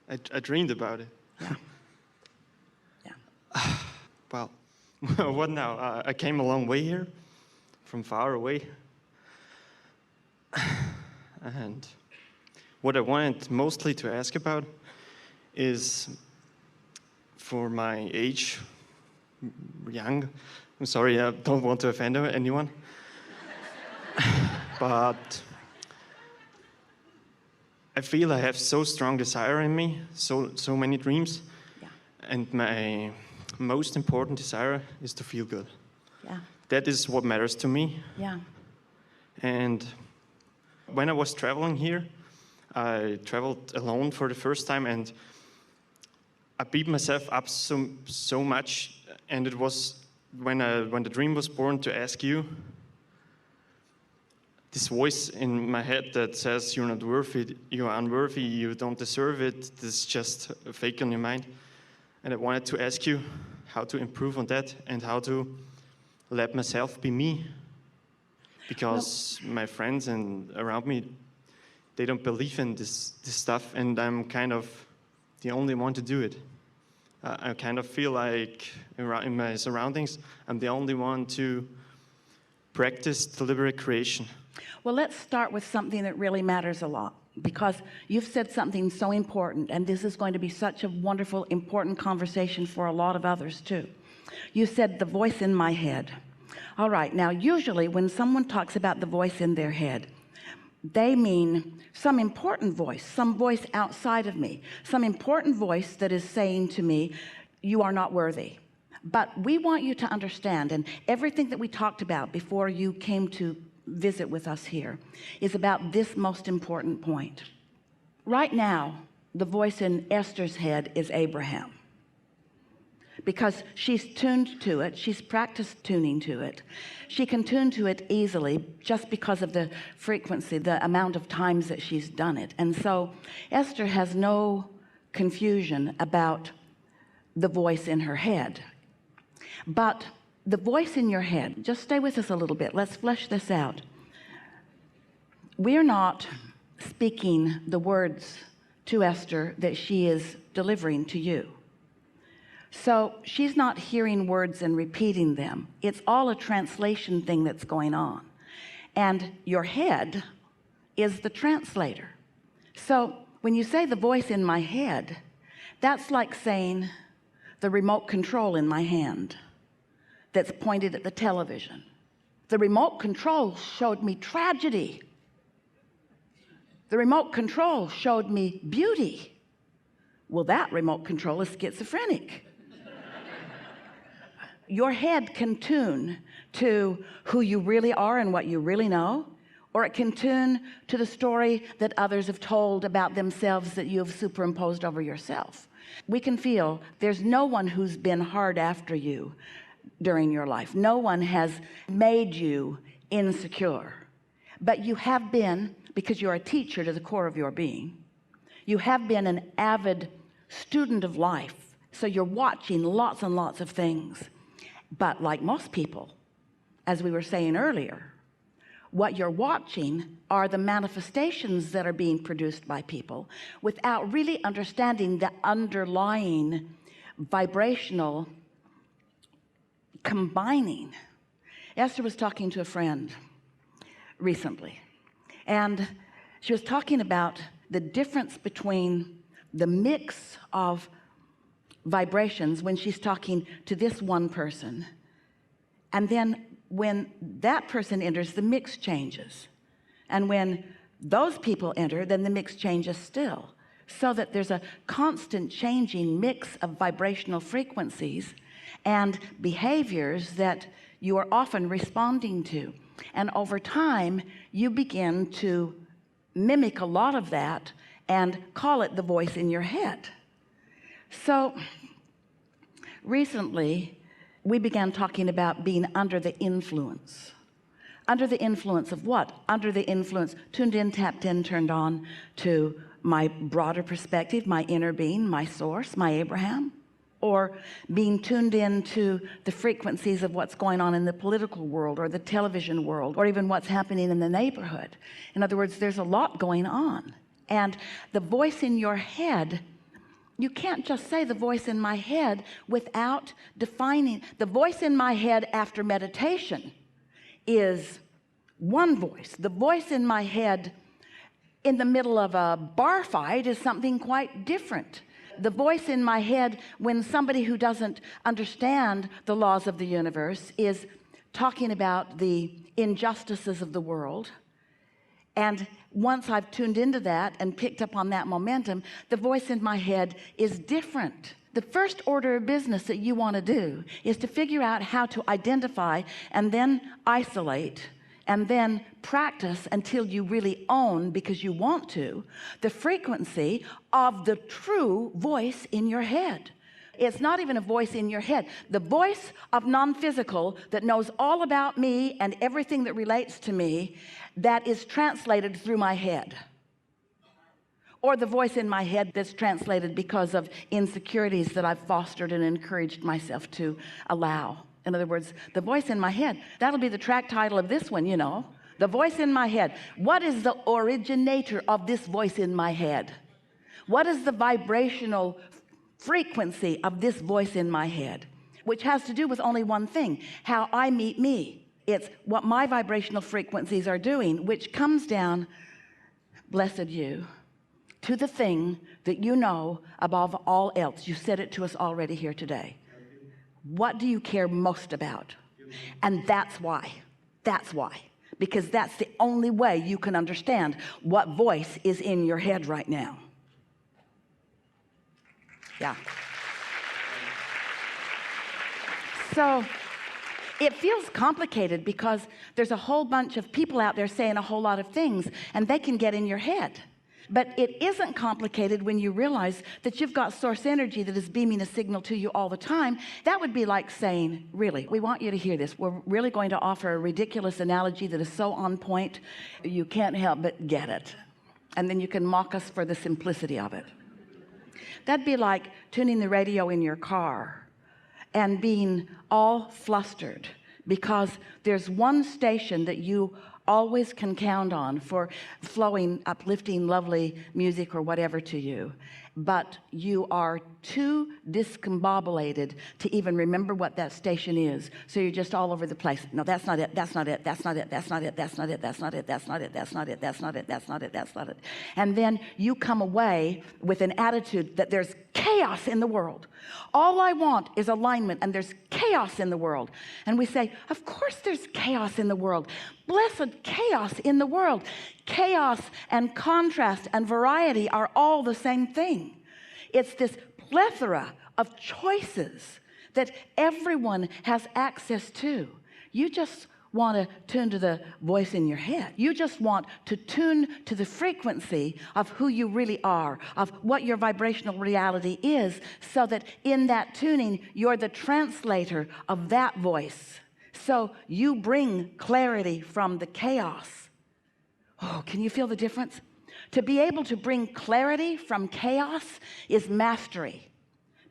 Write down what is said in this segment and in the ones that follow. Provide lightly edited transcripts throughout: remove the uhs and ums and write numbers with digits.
I dreamed about it. Yeah. Yeah. Well, what now? I came a long way here, from far away. And what I wanted mostly to ask about is, for my age, young, I'm sorry, I don't want to offend anyone, but I feel I have so strong desire in me, so many dreams, Yeah. and my most important desire is to feel good. Yeah. That is what matters to me. Yeah. And when I was traveling here, I traveled alone for the first time, and I beat myself up so much. And it was when the dream was born to ask you, this voice in my head that says you're not worthy, you are unworthy, you don't deserve it, this is just a fake on your mind. And I wanted to ask you how to improve on that and how to let myself be me. Because my friends and around me, they don't believe in this stuff, and I'm kind of the only one to do it. I kind of feel like in my surroundings, I'm the only one to practice deliberate creation. Well, let's start with something that really matters a lot, because you've said something so important, and this is going to be such a wonderful, important conversation for a lot of others too. You said the voice in my head. All right, now usually when someone talks about the voice in their head, they mean some important voice, some voice outside of me, some important voice that is saying to me, you are not worthy. But we want you to understand, and everything that we talked about before you came to visit with us here is about this most important point. Right now, the voice in Esther's head is Abraham, because she's tuned to it. She's practiced tuning to it. She can tune to it easily just because of the frequency, the amount of times that she's done it. And so Esther has no confusion about the voice in her head. But the voice in your head, just stay with us a little bit. Let's flesh this out. We're not speaking the words to Esther that she is delivering to you. So she's not hearing words and repeating them. It's all a translation thing that's going on. And your head is the translator. So when you say the voice in my head, that's like saying the remote control in my hand that's pointed at the television. The remote control showed me tragedy. The remote control showed me beauty. Well, that remote control is schizophrenic. Your head can tune to who you really are and what you really know, or it can tune to the story that others have told about themselves that you have superimposed over yourself. We can feel there's no one who's been hard after you during your life. No one has made you insecure, but you have been, because you're a teacher to the core of your being, you have been an avid student of life. So you're watching lots and lots of things. But like most people, as we were saying earlier, what you're watching are the manifestations that are being produced by people without really understanding the underlying vibrational combining. Esther was talking to a friend recently, and she was talking about the difference between the mix of vibrations when she's talking to this one person, and then when that person enters, the mix changes, and when those people enter, then the mix changes still, so that there's a constant changing mix of vibrational frequencies and behaviors that you are often responding to. And over time you begin to mimic a lot of that and call it the voice in your head. So recently we began talking about being under the influence. Under the influence of what? Under the influence, tuned in, tapped in, turned on to my broader perspective, my inner being, my source, my Abraham, or being tuned in to the frequencies of what's going on in the political world or the television world, or even what's happening in the neighborhood. In other words, there's a lot going on. And the voice in your head you can't just say the voice in my head without defining. The voice in my head after meditation is one voice. The voice in my head in the middle of a bar fight is something quite different. The voice in my head when somebody who doesn't understand the laws of the universe is talking about the injustices of the world. And once I've tuned into that and picked up on that momentum, the voice in my head is different. The first order of business that you want to do is to figure out how to identify and then isolate and then practice until you really own, because you want to, the frequency of the true voice in your head. It's not even a voice in your head. The voice of non-physical that knows all about me and everything that relates to me, that is translated through my head. Or the voice in my head that's translated because of insecurities that I've fostered and encouraged myself to allow. In other words, the voice in my head, that'll be the track title of this one, you know. The voice in my head. What is the originator of this voice in my head? What is the vibrational frequency of this voice in my head? Which has to do with only one thing, how I meet me. It's what my vibrational frequencies are doing, which comes down, blessed you, to the thing that you know above all else. You said it to us already here today. What do you care most about? And that's why, because that's the only way you can understand what voice is in your head right now. Yeah. So it feels complicated because there's a whole bunch of people out there saying a whole lot of things, and they can get in your head. But it isn't complicated when you realize that you've got source energy that is beaming a signal to you all the time. That would be like saying, really, we want you to hear this. We're really going to offer a ridiculous analogy that is so on point, you can't help but get it. And then you can mock us for the simplicity of it. That'd be like tuning the radio in your car and being all flustered because there's one station that you always can count on for flowing, uplifting, lovely music or whatever to you, but you are too discombobulated to even remember what that station is. So you're just all over the place. No, that's not it. That's not it. That's not it. That's not it. That's not it. That's not it. That's not it. That's not it. That's not it. That's not it. That's not it. And then you come away with an attitude that there's chaos in the world. All I want is alignment, and there's chaos in the world. And we say, of course there's chaos in the world. Blessed chaos in the world. Chaos and contrast and variety are all the same thing. It's this plethora of choices that everyone has access to. You just want to tune to the voice in your head. You just want to tune to the frequency of who you really are, of what your vibrational reality is, so that in that tuning, you're the translator of that voice. So you bring clarity from the chaos. Oh, can you feel the difference? To be able to bring clarity from chaos is mastery.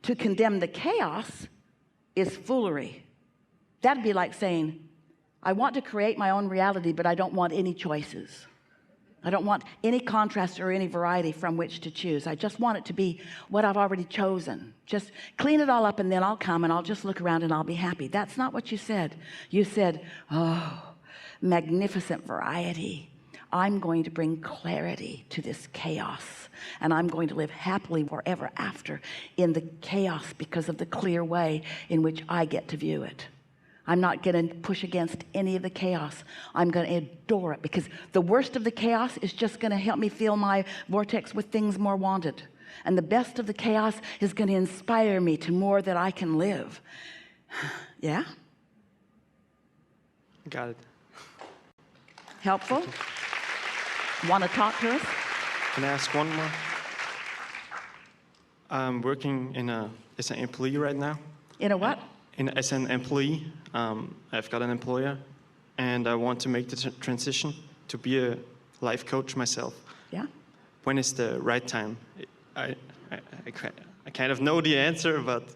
To condemn the chaos is foolery. That'd be like saying, I want to create my own reality, but I don't want any choices. I don't want any contrast or any variety from which to choose. I just want it to be what I've already chosen. Just clean it all up and then I'll come and I'll just look around and I'll be happy. That's not what you said. You said, oh, magnificent variety. I'm going to bring clarity to this chaos, and I'm going to live happily forever after in the chaos because of the clear way in which I get to view it. I'm not going to push against any of the chaos. I'm going to adore it, because the worst of the chaos is just going to help me fill my vortex with things more wanted. And the best of the chaos is going to inspire me to more that I can live. Yeah? Got it. Helpful? Want to talk to us? Can I ask one more? I'm working as an employee right now. In a what? As an employee. I've got an employer, and I want to make the transition to be a life coach myself. Yeah. When is the right time? I kind of know the answer, but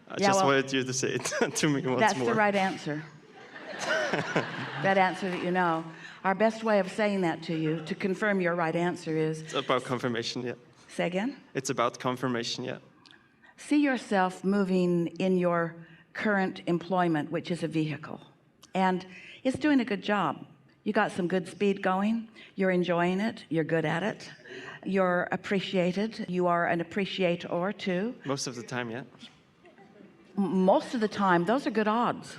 I just wanted you to say it to me once more. That's the right answer. That answer that you know. Our best way of saying that to you, to confirm your right answer, is... It's about confirmation, yeah. Say again? It's about confirmation, yeah. See yourself moving in your current employment, which is a vehicle, and it's doing a good job. You got some good speed going, you're enjoying it, you're good at it, you're appreciated, you are an appreciator too. Most of the time, yeah. Most of the time, those are good odds.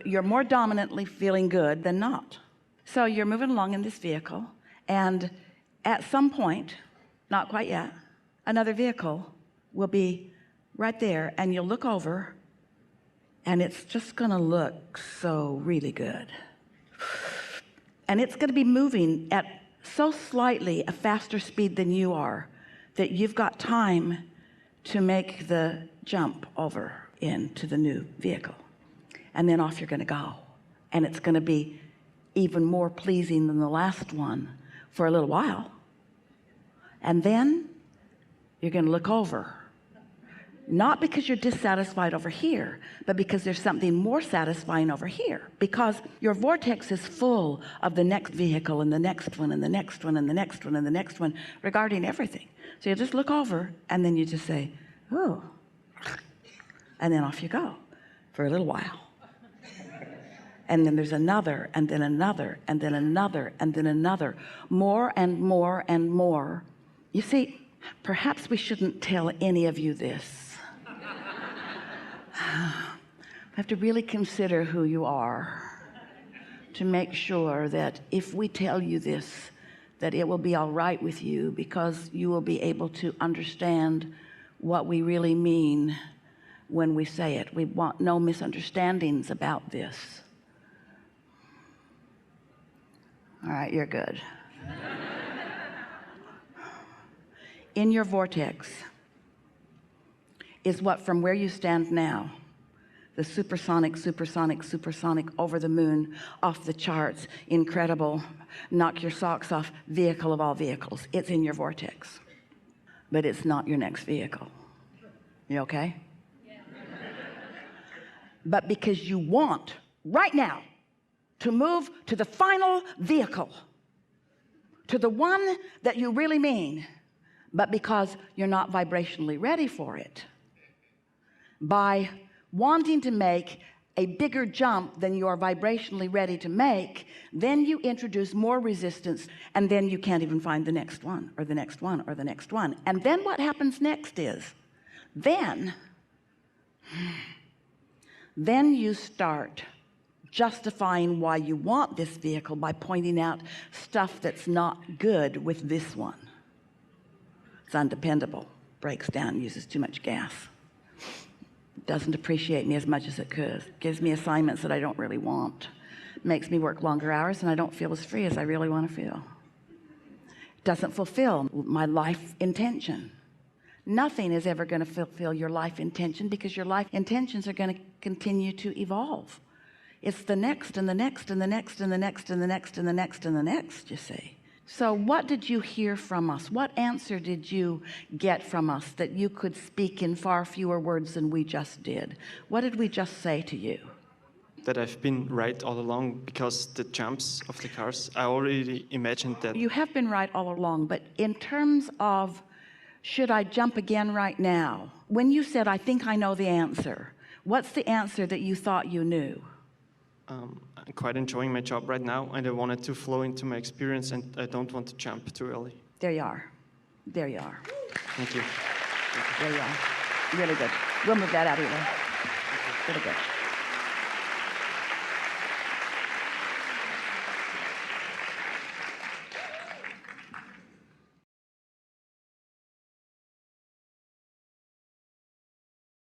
You're more dominantly feeling good than not. So you're moving along in this vehicle, and at some point, not quite yet, another vehicle will be right there, and you'll look over, and it's just gonna look so really good. And it's gonna be moving at so slightly a faster speed than you are that you've got time to make the jump over into the new vehicle. And then off you're gonna go. And it's gonna be even more pleasing than the last one for a little while. And then you're gonna look over. Not because you're dissatisfied over here, but because there's something more satisfying over here. Because your vortex is full of the next vehicle and the next one and the next one and the next one and the next one regarding everything. So you just look over and then you just say, oh, and then off you go for a little while. And then there's another, and then another, and then another, and then another, more and more and more. You see, perhaps we shouldn't tell any of you this. I have to really consider who you are to make sure that if we tell you this, that it will be all right with you, because you will be able to understand what we really mean when we say it. We want no misunderstandings about this. All right, you're good. In your vortex is what, from where you stand now, the supersonic, supersonic, supersonic, over the moon, off the charts, incredible, knock your socks off vehicle of all vehicles. It's in your vortex, but it's not your next vehicle. You okay? Yeah. But because you want right now to move to the final vehicle, to the one that you really mean, but because you're not vibrationally ready for it, by wanting to make a bigger jump than you are vibrationally ready to make, then you introduce more resistance, and then you can't even find the next one or the next one or the next one. And then what happens next is, then you start justifying why you want this vehicle by pointing out stuff that's not good with this one. It's undependable, breaks down, uses too much gas, doesn't appreciate me as much as it could, gives me assignments that I don't really want, makes me work longer hours, and I don't feel as free as I really want to feel. Doesn't fulfill my life intention. Nothing is ever going to fulfill your life intention, because your life intentions are going to continue to evolve. It's the next and the next and the next and the next and the next and the next and the next, you see. So what did you hear from us? What answer did you get from us that you could speak in far fewer words than we just did? What did we just say to you? That I've been right all along, because the jumps of the cars, I already imagined that. You have been right all along, but in terms of, should I jump again right now? When you said, I think I know the answer, what's the answer that you thought you knew? I'm quite enjoying my job right now, and I want it to flow into my experience, and I don't want to jump too early. There you are. There you are. Thank you. There you are. Really good. We'll move that out of your way. Really good.